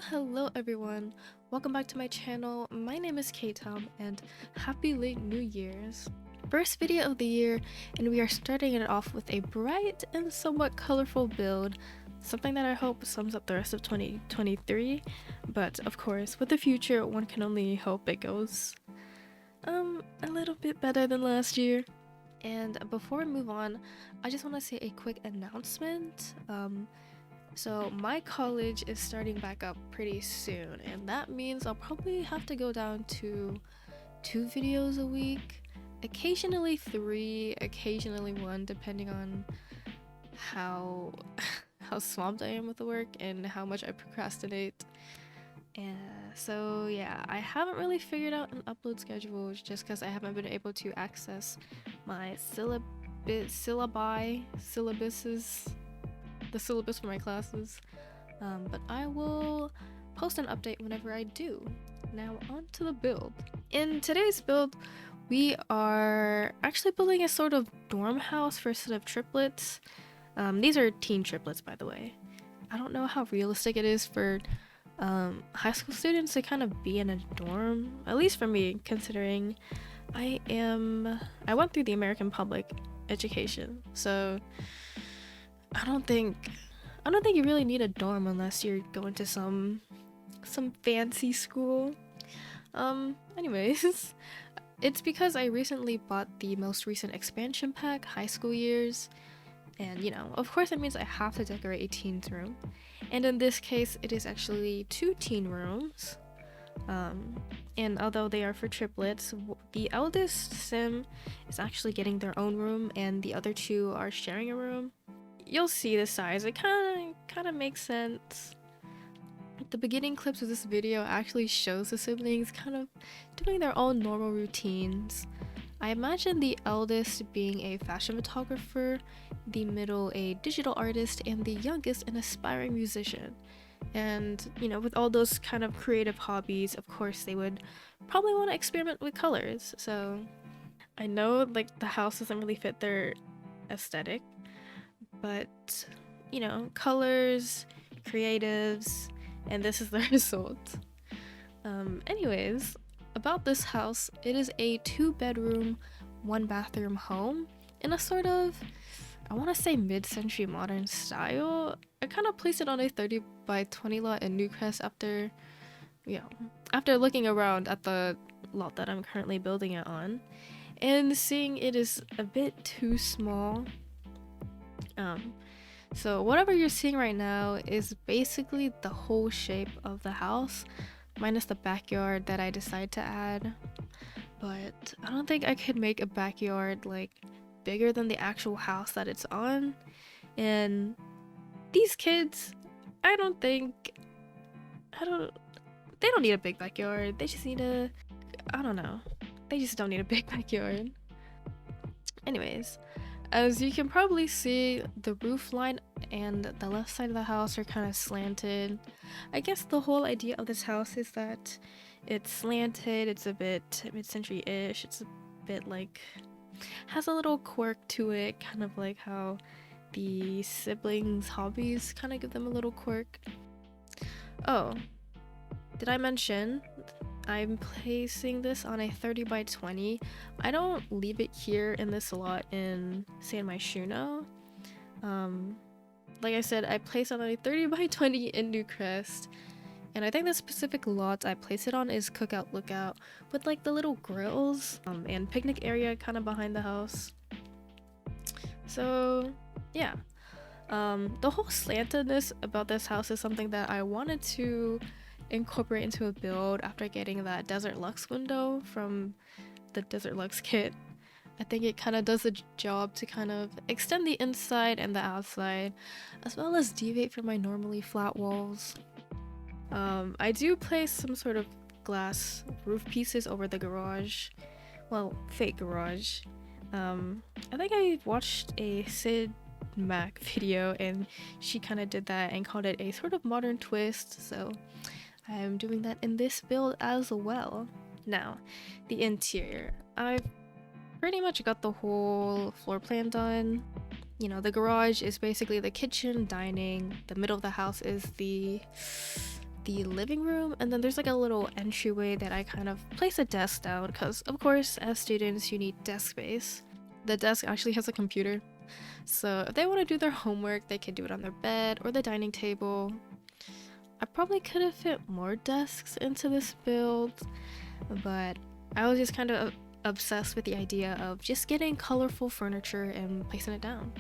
Hello everyone, welcome back to my channel. My name is caitom and happy late New Year's. First video of the year, and we are starting it off with a bright and somewhat colorful build, something that I hope sums up the rest of 2023, but of course with the future one can only hope it goes a little bit better than last year. And before we move on, I just want to say a quick announcement. So my college is starting back up pretty soon, and that means I'll probably have to go down to 2 videos a week, occasionally 3, occasionally 1, depending on how swamped I am with the work and how much I procrastinate. And so yeah, I haven't really figured out an upload schedule just because I haven't been able to access my syllabuses, the syllabus for my classes, but I will post an update whenever I do. Now on to the build. In today's build, we are actually building a sort of dorm house for a set of triplets. These are teen triplets, by the way. I don't know how realistic it is for high school students to kind of be in a dorm, at least for me, considering I went through the American public education, so I don't think you really need a dorm unless you're going to some fancy school. Anyways, it's because I recently bought the most recent expansion pack, High School Years, and you know, of course it means I have to decorate a teen's room. And in this case, it is actually 2 teen rooms. And although they are for triplets, the eldest sim is actually getting their own room, and the other 2 are sharing a room. You'll see the size, it kind of makes sense. The beginning clips of this video actually shows the siblings kind of doing their own normal routines. I imagine the eldest being a fashion photographer, the middle a digital artist, and the youngest an aspiring musician. And you know, with all those kind of creative hobbies, of course they would probably want to experiment with colors. So I know like the house doesn't really fit their aesthetic, but you know, colors, creatives, and this is the result. Anyways, about this house, it is a 2-bedroom, 1-bathroom home in a sort of, I want to say mid-century modern style. I kind of placed it on a 30 by 20 lot in Newcrest after looking around at the lot that I'm currently building it on and seeing it is a bit too small. So whatever you're seeing right now is basically the whole shape of the house, minus the backyard that I decided to add. But I don't think I could make a backyard like bigger than the actual house that it's on. And these kids, they don't need a big backyard. They just need they just don't need a big backyard. Anyways, as you can probably see, the roof line and the left side of the house are kind of slanted. I guess the whole idea of this house is that it's slanted, it's a bit mid-century-ish, it's a bit like, has a little quirk to it, kind of like how the siblings' hobbies kind of give them a little quirk. Oh, did I mention I'm placing this on a 30 by 20. I don't leave it here in this lot in San Moschino. Like I said, I place it on a 30 by 20 in Newcrest, and I think the specific lot I place it on is Cookout Lookout, with like the little grills and picnic area kind of behind the house. So yeah, the whole slantedness about this house is something that I wanted to incorporate into a build after getting that Desert Luxe window from the Desert Luxe kit. I think it kind of does the job to kind of extend the inside and the outside, as well as deviate from my normally flat walls. I do place some sort of glass roof pieces over the garage, well, fake garage. I think I watched a Sid Mac video and she kind of did that and called it a sort of modern twist, so I'm doing that in this build as well. Now, the interior. I've pretty much got the whole floor plan done. You know, the garage is basically the kitchen, dining. The middle of the house is the the living room, and then there's like a little entryway that I kind of place a desk down because of course as students you need desk space. The desk actually has a computer, so if they want to do their homework they can do it on their bed or the dining table. I probably could have fit more desks into this build, but I was just kind of obsessed with the idea of just getting colorful furniture and placing it down.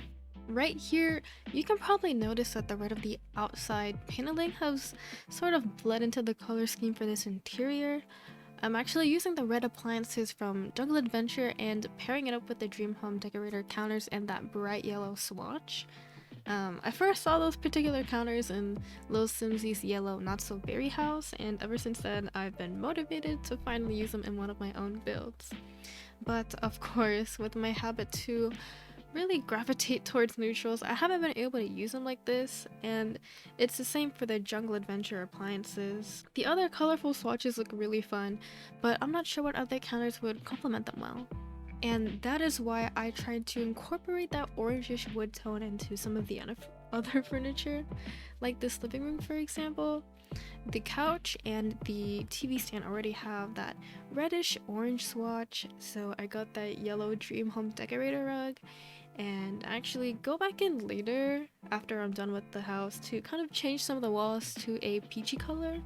Right here, you can probably notice that the red of the outside paneling has sort of bled into the color scheme for this interior. I'm actually using the red appliances from Jungle Adventure and pairing it up with the Dream Home Decorator counters and that bright yellow swatch. I first saw those particular counters in Lil Simsy's yellow Not So Berry house, and ever since then I've been motivated to finally use them in one of my own builds. But of course, with my habit to really gravitate towards neutrals, I haven't been able to use them like this, and it's the same for the Jungle Adventure appliances. The other colorful swatches look really fun, but I'm not sure what other counters would complement them well. And that is why I tried to incorporate that orangish wood tone into some of the other furniture, like this living room for example. The couch and the TV stand already have that reddish orange swatch, so I got that yellow Dream Home Decorator rug and actually go back in later after I'm done with the house to kind of change some of the walls to a peachy color.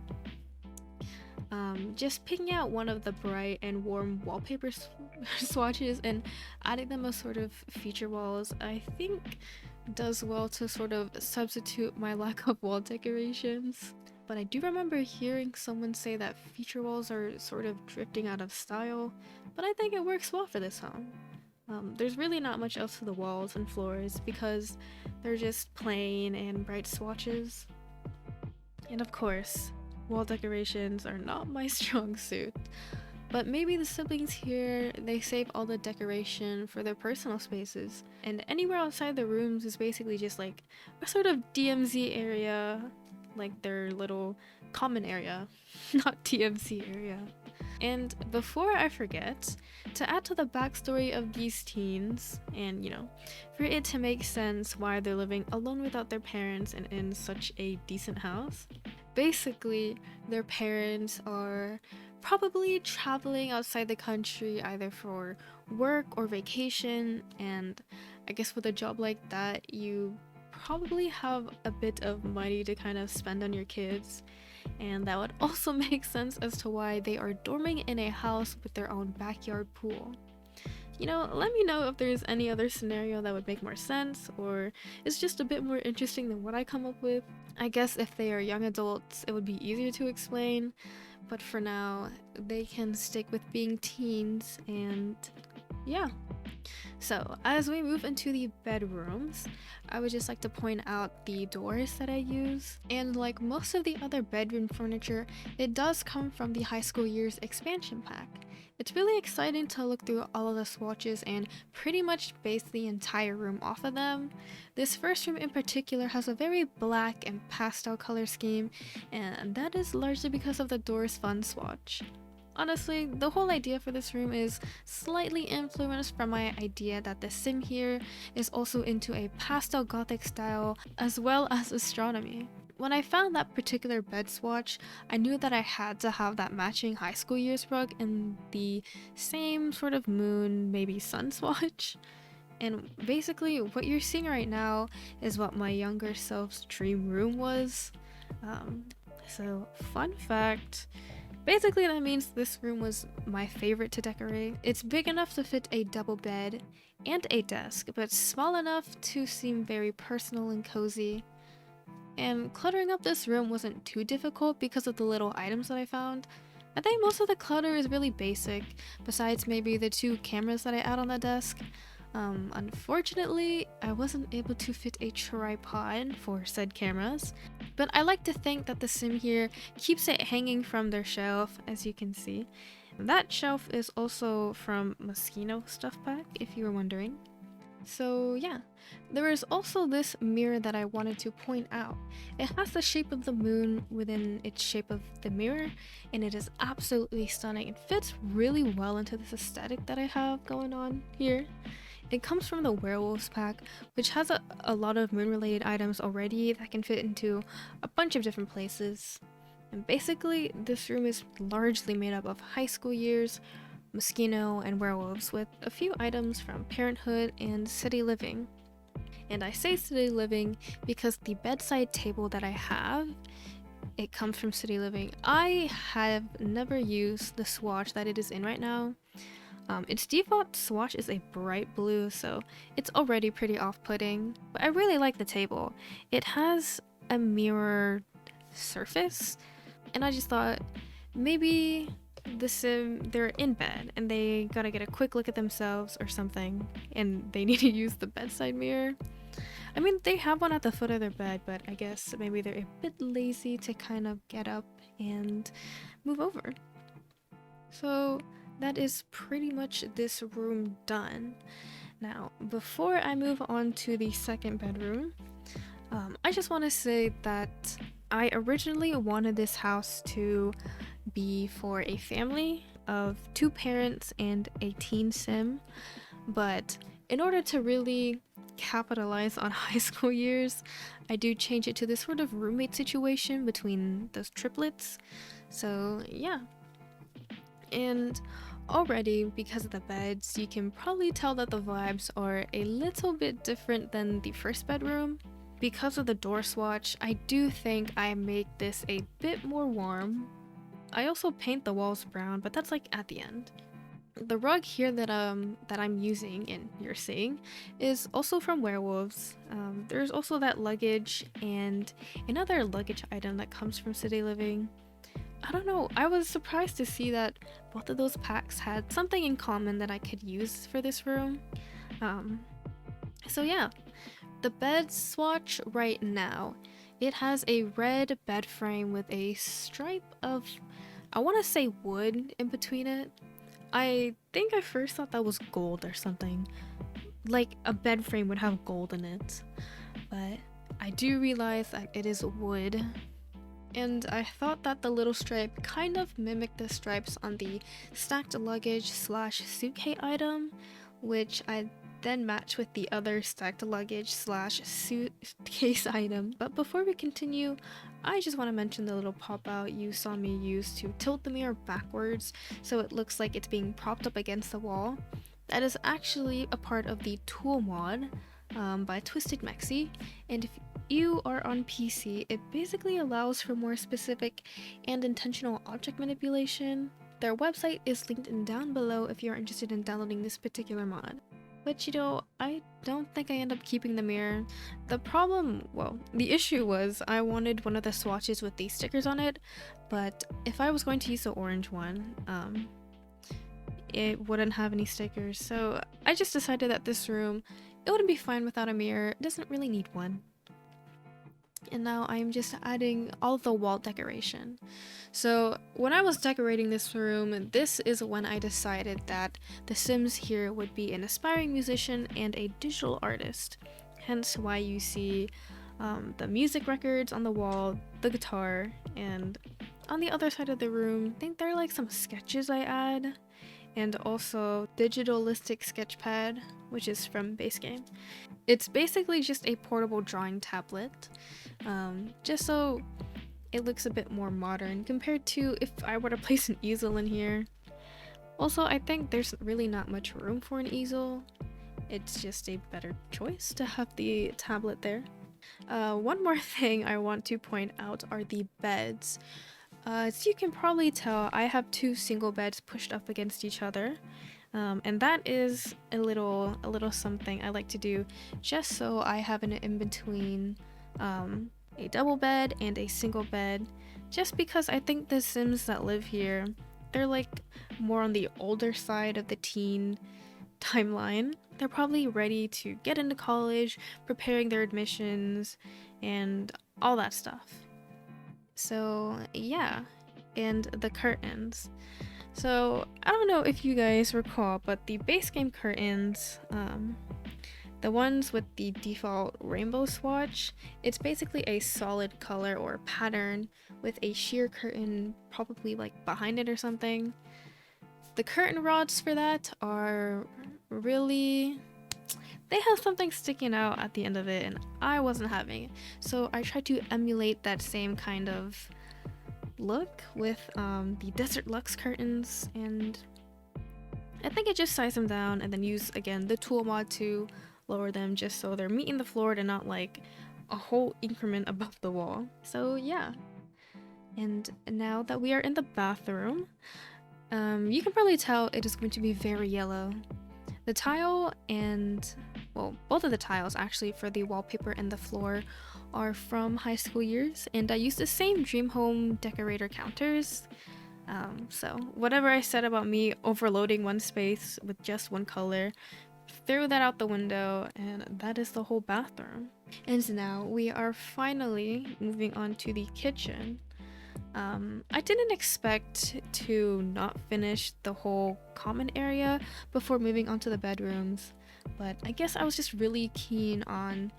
Just picking out one of the bright and warm wallpaper swatches and adding them as sort of feature walls I think does well to sort of substitute my lack of wall decorations. But I do remember hearing someone say that feature walls are sort of drifting out of style, but I think it works well for this home. There's really not much else to the walls and floors because they're just plain and bright swatches. And of course, wall decorations are not my strong suit, but maybe the siblings here, they save all the decoration for their personal spaces, and anywhere outside the rooms is basically just like a sort of DMZ area, like their little common area, not TMC area. And before I forget, to add to the backstory of these teens, and for it to make sense why they're living alone without their parents and in such a decent house, basically their parents are probably traveling outside the country either for work or vacation, and I guess with a job like that you probably have a bit of money to kind of spend on your kids, and that would also make sense as to why they are dorming in a house with their own backyard pool. Let me know if there's any other scenario that would make more sense, or is just a bit more interesting than what I come up with. I guess if they are young adults, it would be easier to explain, but for now, they can stick with being teens, and yeah. So, as we move into the bedrooms, I would just like to point out the doors that I use. And like most of the other bedroom furniture, it does come from the high school years expansion pack. It's really exciting to look through all of the swatches and pretty much base the entire room off of them. This first room in particular has a very black and pastel color scheme, and that is largely because of the door's fun swatch. Honestly, the whole idea for this room is slightly influenced from my idea that the sim here is also into a pastel gothic style as well as astronomy. When I found that particular bed swatch, I knew that I had to have that matching high school years rug in the same sort of moon, maybe sun swatch. And basically what you're seeing right now is what my younger self's dream room was. So fun fact, basically that means this room was my favorite to decorate. It's big enough to fit a double bed and a desk, but small enough to seem very personal and cozy. And cluttering up this room wasn't too difficult because of the little items that I found. I think most of the clutter is really basic, besides maybe the 2 cameras that I add on the desk. Unfortunately, I wasn't able to fit a tripod for said cameras, but I like to think that the sim here keeps it hanging from their shelf, as you can see. That shelf is also from Moschino stuff pack, if you were wondering. So yeah, there is also this mirror that I wanted to point out. It has the shape of the moon within its shape of the mirror, and it is absolutely stunning. It fits really well into this aesthetic that I have going on here. It comes from the Werewolves pack, which has a lot of moon related items already that can fit into a bunch of different places. And basically, this room is largely made up of high school years, Moschino, and Werewolves, with a few items from Parenthood and City Living. And I say City Living because the bedside table that I have, it comes from City Living. I have never used the swatch that it is in right now. Its default swatch is a bright blue, so it's already pretty off-putting, but I really like the table. It has a mirror surface, and I just thought maybe they're in bed and they gotta get a quick look at themselves or something, and they need to use the bedside mirror. I mean, they have one at the foot of their bed, but I guess maybe they're a bit lazy to kind of get up and move over. So that is pretty much this room done. Now, before I move on to the second bedroom, I just want to say that I originally wanted this house to be for a family of 2 parents and a teen sim, but in order to really capitalize on high school years, I do change it to this sort of roommate situation between those triplets. So yeah. And already, because of the beds, you can probably tell that the vibes are a little bit different than the first bedroom. Because of the door swatch, I do think I make this a bit more warm. I also paint the walls brown, but that's like at the end. The rug here that I'm using and you're seeing is also from Werewolves. There's also that luggage and another luggage item that comes from City Living. I don't know, I was surprised to see that both of those packs had something in common that I could use for this room. So yeah, the bed swatch right now, it has a red bed frame with a stripe of, I want to say wood in between it. I think I first thought that was gold or something, like a bed frame would have gold in it, but I do realize that it is wood. And I thought that the little stripe kind of mimicked the stripes on the stacked luggage / suitcase item, which I then match with the other stacked luggage / suitcase item. But before we continue, I just want to mention the little pop out you saw me use to tilt the mirror backwards so it looks like it's being propped up against the wall. That is actually a part of the tool mod by Twisted Mexi, and if you are on PC, it basically allows for more specific and intentional object manipulation. Their website is linked in down below if you're interested in downloading this particular mod. But you know, I don't think I end up keeping the mirror. The issue was I wanted one of the swatches with these stickers on it, but if I was going to use the orange one, it wouldn't have any stickers. So I just decided that this room, it wouldn't be fine without a mirror. It doesn't really need one. And now I'm just adding all of the wall decoration. So when I was decorating this room, this is when I decided that the Sims here would be an aspiring musician and a digital artist. Hence why you see the music records on the wall, the guitar, and on the other side of the room, I think there are like some sketches I add, and also digitalistic sketchpad, which is from base game. It's basically just a portable drawing tablet, just so it looks a bit more modern compared to if I were to place an easel in here. Also, I think there's really not much room for an easel. It's just a better choice to have the tablet there. One more thing I want to point out are the beds. As you can probably tell, I have 2 single beds pushed up against each other. And that is a little something I like to do just so I have an in-between a double bed and a single bed, just because I think the Sims that live here, they're like more on the older side of the teen timeline. They're probably ready to get into college, preparing their admissions, and all that stuff. So yeah, and the curtains. So I don't know if you guys recall, but the base game curtains, the ones with the default rainbow swatch, it's basically a solid color or pattern with a sheer curtain probably like behind it or something. The curtain rods for that are really, they have something sticking out at the end of it, and I wasn't having it. So I tried to emulate that same kind of look with the Desert Luxe curtains, and I think I just size them down and then use again the tool mod to lower them just so they're meeting the floor and not like a whole increment above the wall. So yeah. And now that we are in the bathroom, you can probably tell it is going to be very yellow. The tile and, well, both of the tiles actually for the wallpaper and the floor are from high school years, and I used the same Dream Home Decorator counters. So whatever I said about me overloading one space with just one color, threw that out the window, and that is the whole bathroom. And now we are finally moving on to the kitchen. I didn't expect to not finish the whole common area before moving on to the bedrooms, but I guess I was just really keen on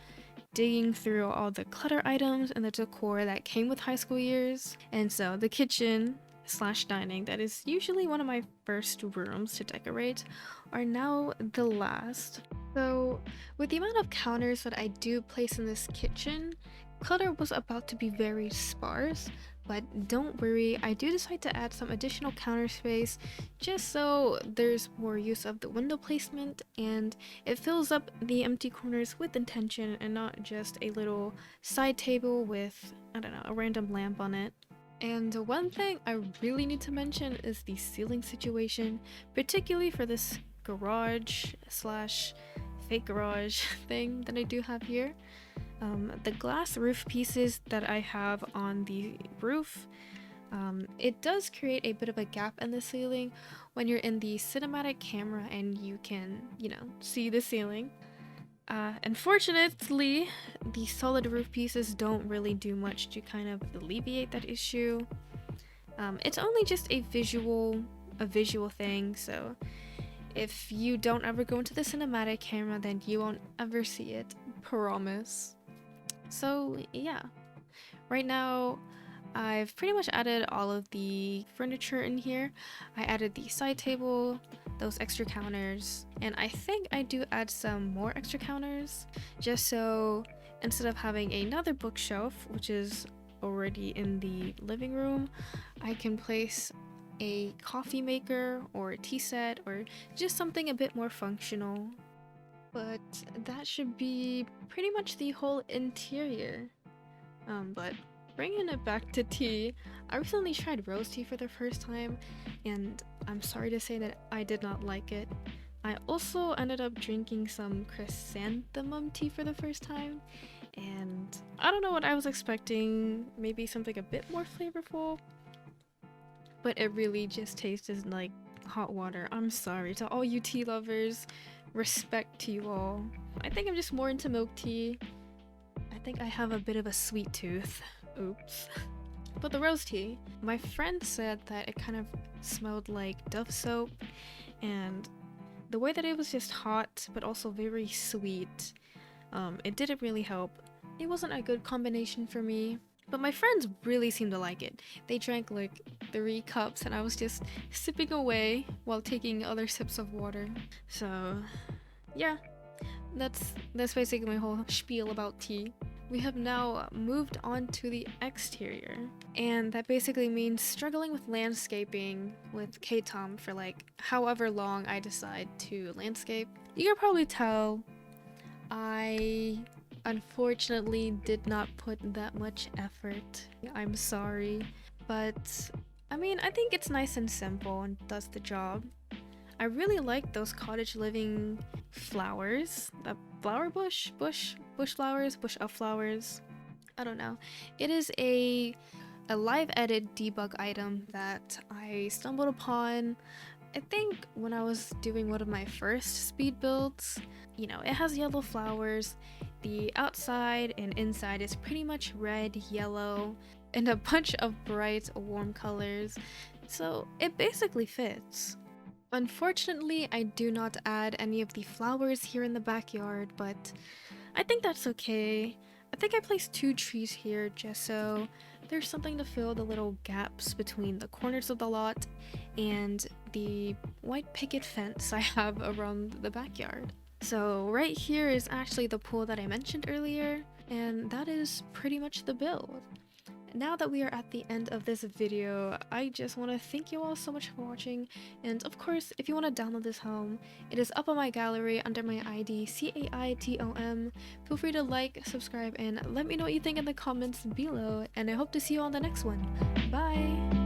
digging through all the clutter items and the decor that came with high school years. And so the kitchen slash dining, that is usually one of my first rooms to decorate, are now the last. So with the amount of counters that I do place in this kitchen, clutter was about to be very sparse, but don't worry, I do decide to add some additional counter space just so there's more use of the window placement and it fills up the empty corners with intention and not just a little side table with, I don't know, a random lamp on it. And one thing I really need to mention is the ceiling situation, particularly for this garage slash fake garage thing that I do have here. The glass roof pieces that I have on the roof, it does create a bit of a gap in the ceiling when you're in the cinematic camera and you can, you know, see the ceiling. Unfortunately, the solid roof pieces don't really do much to kind of alleviate that issue. It's only just a visual thing, so if you don't ever go into the cinematic camera, then you won't ever see it, promise. So yeah, right now I've pretty much added all of the furniture in here. I added the side table, those extra counters, and I think I do add some more extra counters just so instead of having another bookshelf, which is already in the living room, I can place a coffee maker or a tea set or just something a bit more functional. But that should be pretty much the whole interior. But bringing it back to tea, I recently tried rose tea for the first time, and I'm sorry to say that I did not like it. I also ended up drinking some chrysanthemum tea for the first time, and I don't know what I was expecting, maybe something a bit more flavorful, but it really just tasted like hot water. I'm sorry to all you tea lovers. Respect to you all. I think I'm just more into milk tea. I think I have a bit of a sweet tooth. Oops. But the rose tea, my friend said that it kind of smelled like Dove soap, and the way that it was just hot but also very sweet, it didn't really help. It wasn't a good combination for me. But my friends really seemed to like it. They drank like 3 cups and I was just sipping away while taking other sips of water. So yeah, that's basically my whole spiel about tea. We have now moved on to the exterior, and that basically means struggling with landscaping with caitom for like however long I decide to landscape. You can probably tell I unfortunately did not put that much effort. I'm sorry, but I mean, I think it's nice and simple and does the job. I really like those cottage living flowers, the flower bush flowers, bush of flowers. I don't know. It is a live edit debug item that I stumbled upon, I think when I was doing one of my first speed builds. You know, it has yellow flowers. The outside and inside is pretty much red, yellow, and a bunch of bright, warm colors. So it basically fits. Unfortunately, I do not add any of the flowers here in the backyard, but I think that's okay. I think I placed 2 trees here just so there's something to fill the little gaps between the corners of the lot and the white picket fence I have around the backyard. So right here is actually the pool that I mentioned earlier, and that is pretty much the build. now that we are at the end of this video, I just want to thank you all so much for watching, and of course, if you want to download this home, it is up on my gallery under my ID caitom. Feel free to like, subscribe, and let me know what you think in the comments below, and I hope to see you on the next one. Bye!